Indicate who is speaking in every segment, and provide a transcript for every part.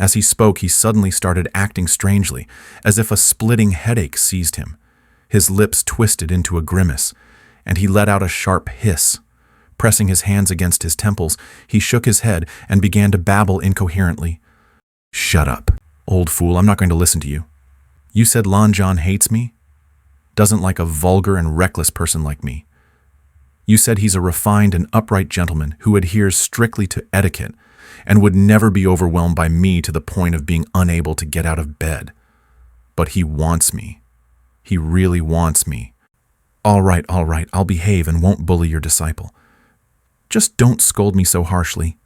Speaker 1: As he spoke, he suddenly started acting strangely, as if a splitting headache seized him. His lips twisted into a grimace, and he let out a sharp hiss. Pressing his hands against his temples, he shook his head and began to babble incoherently. "Shut up, old fool, I'm not going to listen to you. You said Lan Zhan hates me? Doesn't like a vulgar and reckless person like me. You said he's a refined and upright gentleman who adheres strictly to etiquette and would never be overwhelmed by me to the point of being unable to get out of bed. But he wants me. He really wants me. All right, I'll behave and won't bully your disciple. Just don't scold me so harshly."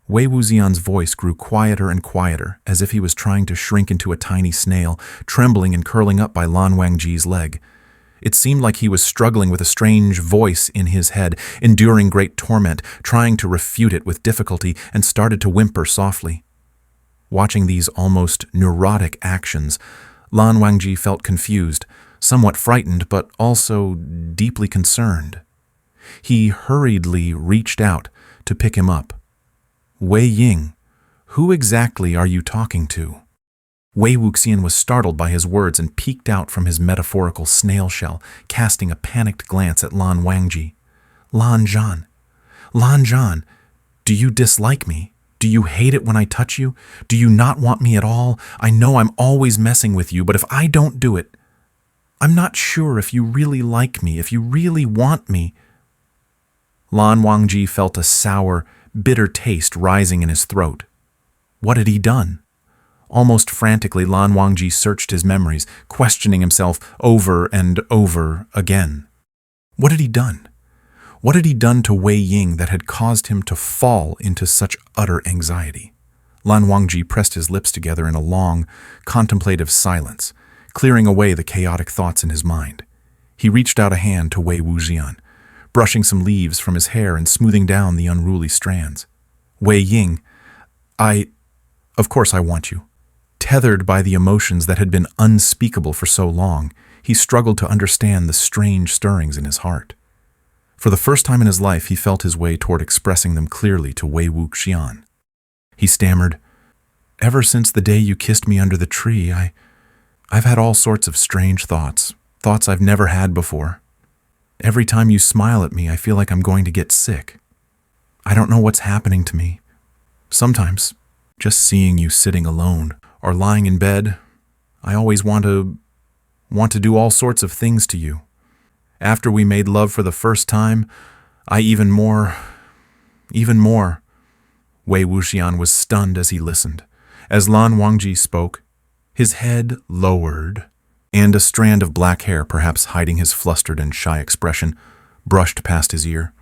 Speaker 1: Wei Wuxian's voice grew quieter and quieter, as if he was trying to shrink into a tiny snail, trembling and curling up by Lan Wangji's leg. It seemed like he was struggling with a strange voice in his head, enduring great torment, trying to refute it with difficulty, and started to whimper softly. Watching these almost neurotic actions, Lan Wangji felt confused, somewhat frightened, but also deeply concerned. He hurriedly reached out to pick him up. "Wei Ying, who exactly are you talking to?" Wei Wuxian was startled by his words and peeked out from his metaphorical snail shell, casting a panicked glance at Lan Wangji. Lan Zhan, do you dislike me? Do you hate it when I touch you? Do you not want me at all? I know I'm always messing with you, but if I don't do it, I'm not sure if you really like me, if you really want me." Lan Wangji felt a sour, bitter taste rising in his throat. What had he done? Almost frantically, Lan Wangji searched his memories, questioning himself over and over again. What had he done? What had he done to Wei Ying that had caused him to fall into such utter anxiety? Lan Wangji pressed his lips together in a long, contemplative silence, clearing away the chaotic thoughts in his mind. He reached out a hand to Wei Wuxian, brushing some leaves from his hair and smoothing down the unruly strands. "Wei Ying, of course I want you." Tethered by the emotions that had been unspeakable for so long, he struggled to understand the strange stirrings in his heart. For the first time in his life, he felt his way toward expressing them clearly to Wei Wuxian. He stammered, "Ever since the day you kissed me under the tree, I've had all sorts of strange thoughts I've never had before. Every time you smile at me, I feel like I'm going to get sick. I don't know what's happening to me. Sometimes, just seeing you sitting alone or lying in bed, I always want to do all sorts of things to you. After we made love for the first time, I even more. Wei Wuxian was stunned as he listened. As Lan Wangji spoke, his head lowered, and a strand of black hair, perhaps hiding his flustered and shy expression, brushed past his ear.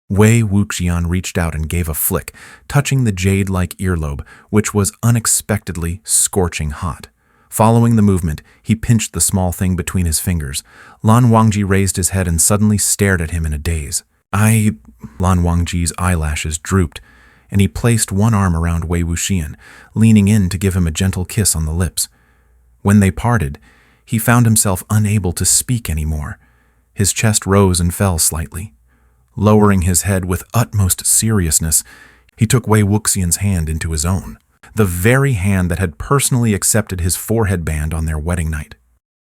Speaker 1: Wei Wuxian reached out and gave a flick, touching the jade-like earlobe, which was unexpectedly scorching hot. Following the movement, he pinched the small thing between his fingers. Lan Wangji raised his head and suddenly stared at him in a daze. Lan Wangji's eyelashes drooped, and he placed one arm around Wei Wuxian, leaning in to give him a gentle kiss on the lips. When they parted, he found himself unable to speak anymore. His chest rose and fell slightly. Lowering his head with utmost seriousness, he took Wei Wuxian's hand into his own, the very hand that had personally accepted his forehead band on their wedding night.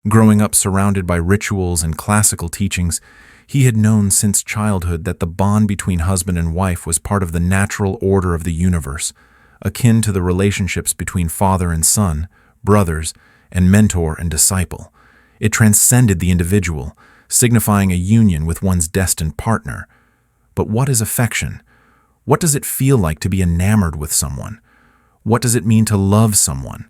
Speaker 1: Growing up surrounded by rituals and classical teachings, he had known since childhood that the bond between husband and wife was part of the natural order of the universe, akin to the relationships between father and son, brothers, and mentor and disciple. It transcended the individual, signifying a union with one's destined partner. But what is affection? What does it feel like to be enamored with someone? What does it mean to love someone?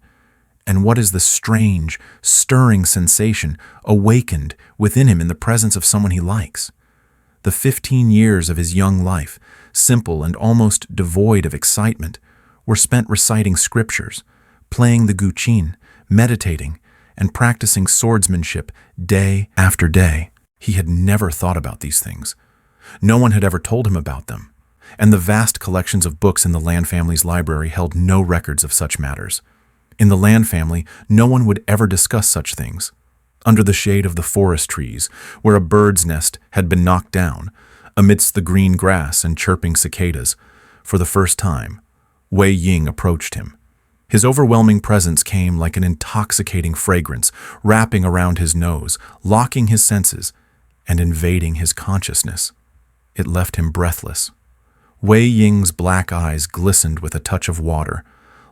Speaker 1: And what is the strange, stirring sensation awakened within him in the presence of someone he likes? The 15 years of his young life, simple and almost devoid of excitement, were spent reciting scriptures, playing the guqin, meditating, and practicing swordsmanship day after day. He had never thought about these things. No one had ever told him about them, and the vast collections of books in the Lan family's library held no records of such matters. In the Lan family, no one would ever discuss such things. Under the shade of the forest trees, where a bird's nest had been knocked down, amidst the green grass and chirping cicadas, for the first time, Wei Ying approached him. His overwhelming presence came like an intoxicating fragrance, wrapping around his nose, locking his senses, and invading his consciousness. It left him breathless. Wei Ying's black eyes glistened with a touch of water,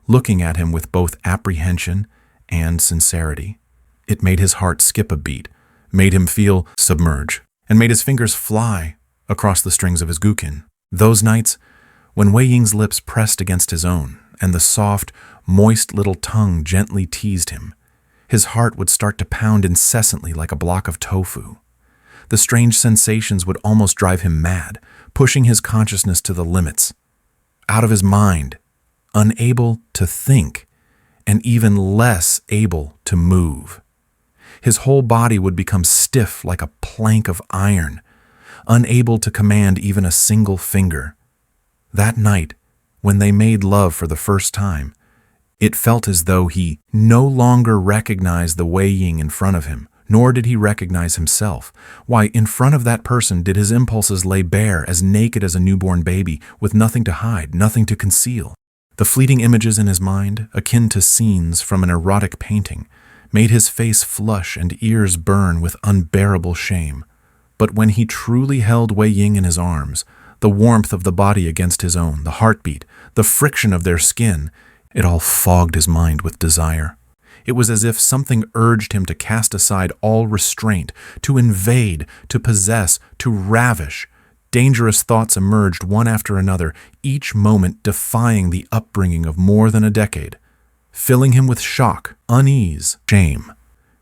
Speaker 1: looking at him with both apprehension and sincerity. It made his heart skip a beat, made him feel submerged, and made his fingers fly across the strings of his guqin. Those nights, when Wei Ying's lips pressed against his own, and the soft, moist little tongue gently teased him, his heart would start to pound incessantly like a block of tofu. The strange sensations would almost drive him mad, pushing his consciousness to the limits. Out of his mind, unable to think, and even less able to move. His whole body would become stiff like a plank of iron, unable to command even a single finger. That night, when they made love for the first time, it felt as though he no longer recognized the Wei Ying in front of him, nor did he recognize himself. Why, in front of that person did his impulses lay bare, as naked as a newborn baby, with nothing to hide, nothing to conceal. The fleeting images in his mind, akin to scenes from an erotic painting, made his face flush and ears burn with unbearable shame. But when he truly held Wei Ying in his arms, the warmth of the body against his own, the heartbeat, the friction of their skin, it all fogged his mind with desire. It was as if something urged him to cast aside all restraint, to invade, to possess, to ravish. Dangerous thoughts emerged one after another, each moment defying the upbringing of more than a decade, filling him with shock, unease, shame.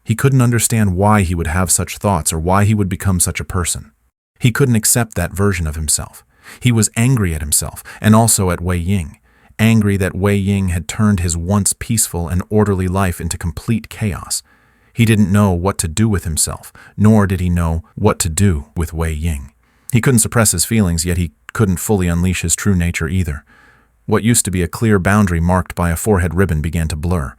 Speaker 1: He couldn't understand why he would have such thoughts or why he would become such a person. He couldn't accept that version of himself. He was angry at himself, and also at Wei Ying, angry that Wei Ying had turned his once peaceful and orderly life into complete chaos. He didn't know what to do with himself, nor did he know what to do with Wei Ying. He couldn't suppress his feelings, yet he couldn't fully unleash his true nature either. What used to be a clear boundary marked by a forehead ribbon began to blur.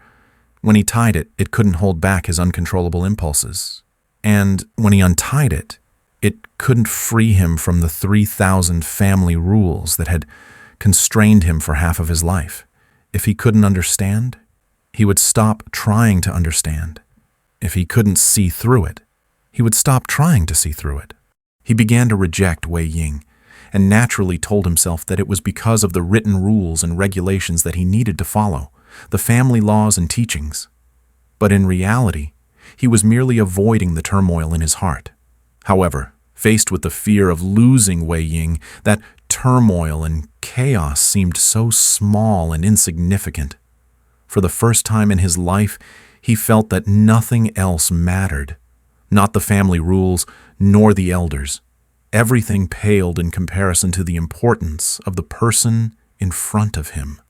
Speaker 1: When he tied it, it couldn't hold back his uncontrollable impulses. And when he untied it, it couldn't free him from the 3,000 family rules that had constrained him for half of his life. If he couldn't understand, he would stop trying to understand. If he couldn't see through it, he would stop trying to see through it. He began to reject Wei Ying, and naturally told himself that it was because of the written rules and regulations that he needed to follow, the family laws and teachings. But in reality, he was merely avoiding the turmoil in his heart. However, faced with the fear of losing Wei Ying, that turmoil and chaos seemed so small and insignificant. For the first time in his life, he felt that nothing else mattered. Not the family rules, nor the elders. Everything paled in comparison to the importance of the person in front of him.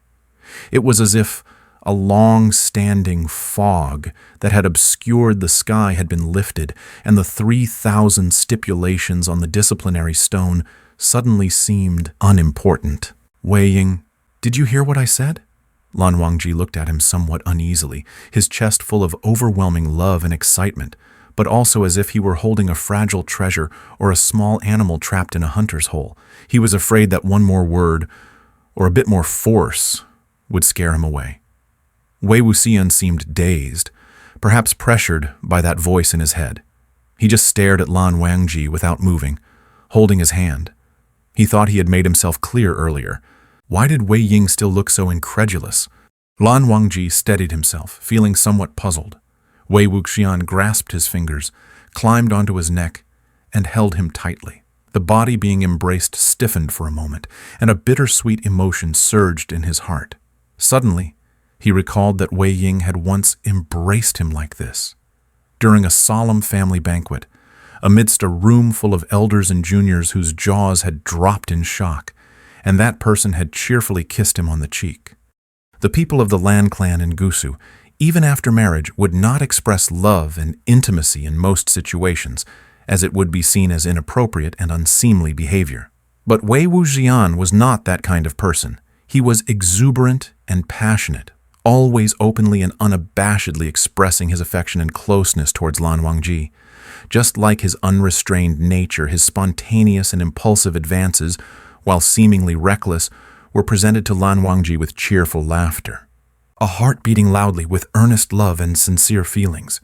Speaker 1: It was as if a long-standing fog that had obscured the sky had been lifted, and the 3,000 stipulations on the disciplinary stone suddenly seemed unimportant. Wei Ying, did you hear what I said? Lan Wangji looked at him somewhat uneasily, his chest full of overwhelming love and excitement, but also as if he were holding a fragile treasure or a small animal trapped in a hunter's hole. He was afraid that one more word, or a bit more force, would scare him away. Wei Wuxian seemed dazed, perhaps pressured by that voice in his head. He just stared at Lan Wangji without moving, holding his hand. He thought he had made himself clear earlier. Why did Wei Ying still look so incredulous? Lan Wangji steadied himself, feeling somewhat puzzled. Wei Wuxian grasped his fingers, climbed onto his neck, and held him tightly. The body being embraced stiffened for a moment, and a bittersweet emotion surged in his heart. Suddenly, he recalled that Wei Ying had once embraced him like this. During a solemn family banquet, amidst a room full of elders and juniors whose jaws had dropped in shock, and that person had cheerfully kissed him on the cheek. The people of the Lan clan in Gusu, even after marriage, would not express love and intimacy in most situations, as it would be seen as inappropriate and unseemly behavior. But Wei Wuxian was not that kind of person. He was exuberant and passionate, always openly and unabashedly expressing his affection and closeness towards Lan Wangji. Just like his unrestrained nature, his spontaneous and impulsive advances, while seemingly reckless, were presented to Lan Wangji with cheerful laughter. a heart beating loudly with earnest love and sincere feelings.